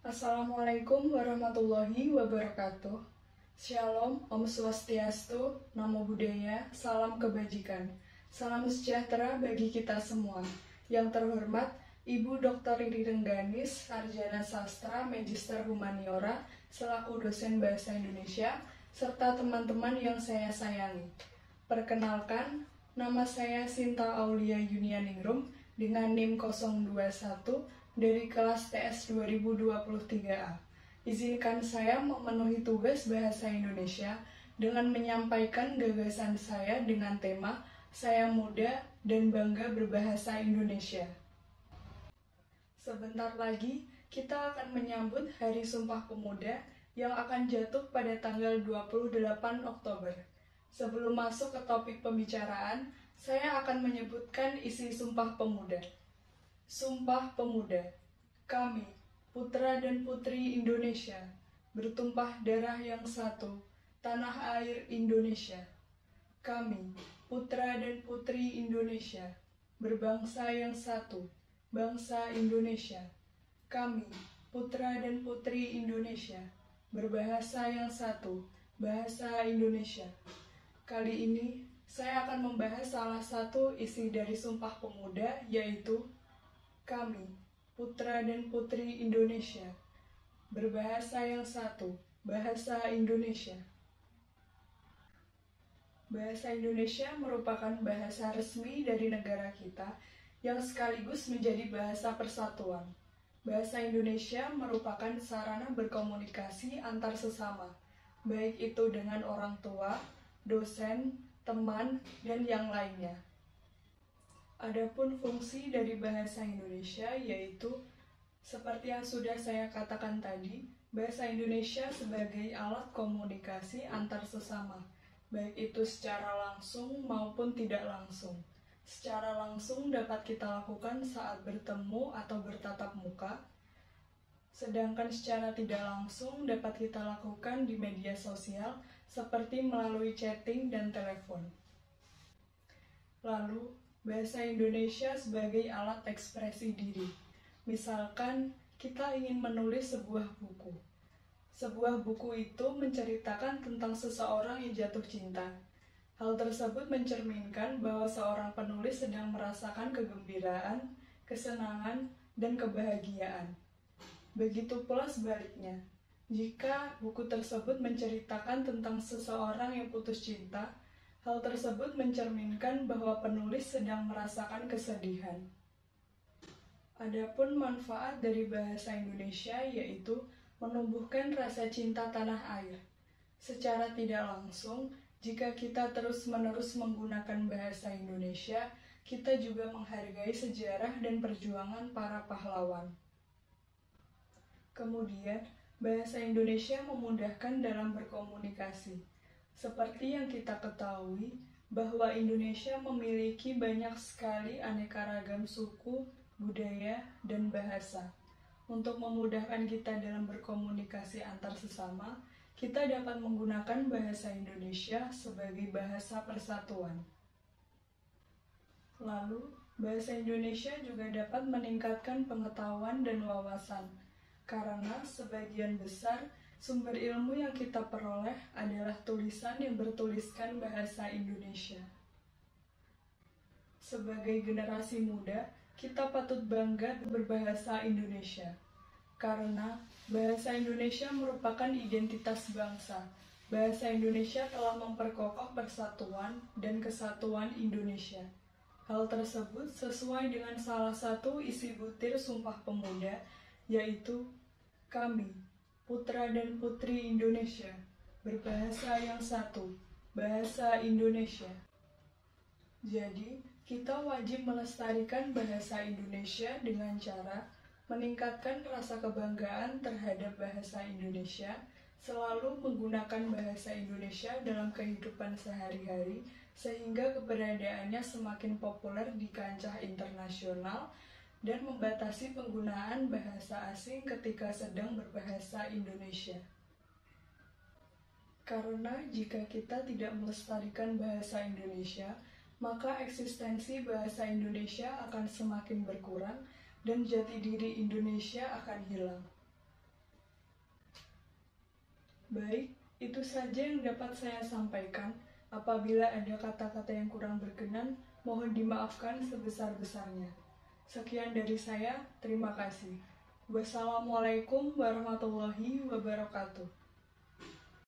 Assalamualaikum warahmatullahi wabarakatuh. Shalom, Om Swastiastu, Namo Buddhaya, salam kebajikan. Salam sejahtera bagi kita semua. Yang terhormat, Ibu Dr. Riri Rengganis, Sarjana Sastra, Magister Humaniora, selaku dosen Bahasa Indonesia, serta teman-teman yang saya sayangi. Perkenalkan, nama saya Sinta Aulia Yunianingrum dengan NIM 021 dari kelas TS 2023A. Izinkan saya memenuhi tugas Bahasa Indonesia dengan menyampaikan gagasan saya dengan tema Saya Muda dan Bangga Berbahasa Indonesia. Sebentar lagi kita akan menyambut Hari Sumpah Pemuda yang akan jatuh pada tanggal 28 Oktober. Sebelum masuk ke topik pembicaraan, saya akan menyebutkan isi Sumpah Pemuda. Sumpah Pemuda. Kami, putra dan putri Indonesia, bertumpah darah yang satu, tanah air Indonesia. Kami, putra dan putri Indonesia, berbangsa yang satu, bangsa Indonesia. Kami, putra dan putri Indonesia, berbahasa yang satu, bahasa Indonesia. Kali ini, saya akan membahas salah satu isi dari Sumpah Pemuda, yaitu kami, putra dan putri Indonesia, berbahasa yang satu, bahasa Indonesia. Bahasa Indonesia merupakan bahasa resmi dari negara kita yang sekaligus menjadi bahasa persatuan. Bahasa Indonesia merupakan sarana berkomunikasi antar sesama, baik itu dengan orang tua, dosen, teman, dan yang lainnya. Adapun fungsi dari bahasa Indonesia yaitu, seperti yang sudah saya katakan tadi, bahasa Indonesia sebagai alat komunikasi antar sesama, baik itu secara langsung maupun tidak langsung. Secara langsung dapat kita lakukan saat bertemu atau bertatap muka, sedangkan secara tidak langsung dapat kita lakukan di media sosial seperti melalui chatting dan telepon. Lalu, bahasa Indonesia sebagai alat ekspresi diri. Misalkan, kita ingin menulis sebuah buku. Sebuah buku itu menceritakan tentang seseorang yang jatuh cinta. Hal tersebut mencerminkan bahwa seorang penulis sedang merasakan kegembiraan, kesenangan, dan kebahagiaan. Begitu pula sebaliknya. Jika buku tersebut menceritakan tentang seseorang yang putus cinta, hal tersebut mencerminkan bahwa penulis sedang merasakan kesedihan. Adapun manfaat dari bahasa Indonesia yaitu menumbuhkan rasa cinta tanah air. Secara tidak langsung, jika kita terus-menerus menggunakan bahasa Indonesia, kita juga menghargai sejarah dan perjuangan para pahlawan. Kemudian, bahasa Indonesia memudahkan dalam berkomunikasi. Seperti yang kita ketahui, bahwa Indonesia memiliki banyak sekali aneka ragam suku, budaya, dan bahasa. Untuk memudahkan kita dalam berkomunikasi antar sesama, kita dapat menggunakan bahasa Indonesia sebagai bahasa persatuan. Lalu, bahasa Indonesia juga dapat meningkatkan pengetahuan dan wawasan, karena sebagian besar sumber ilmu yang kita peroleh adalah tulisan yang bertuliskan bahasa Indonesia. Sebagai generasi muda, kita patut bangga berbahasa Indonesia, karena bahasa Indonesia merupakan identitas bangsa. Bahasa Indonesia telah memperkokoh persatuan dan kesatuan Indonesia. Hal tersebut sesuai dengan salah satu isi butir Sumpah Pemuda, yaitu kami, putra dan putri Indonesia, berbahasa yang satu, bahasa Indonesia. Jadi, kita wajib melestarikan bahasa Indonesia dengan cara meningkatkan rasa kebanggaan terhadap bahasa Indonesia, selalu menggunakan bahasa Indonesia dalam kehidupan sehari-hari, sehingga keberadaannya semakin populer di kancah internasional, dan membatasi penggunaan bahasa asing ketika sedang berbahasa Indonesia. Karena jika kita tidak melestarikan bahasa Indonesia, maka eksistensi bahasa Indonesia akan semakin berkurang dan jati diri Indonesia akan hilang. Baik, itu saja yang dapat saya sampaikan. Apabila ada kata-kata yang kurang berkenan, mohon dimaafkan sebesar-besarnya. Sekian dari saya, terima kasih. Wassalamualaikum warahmatullahi wabarakatuh.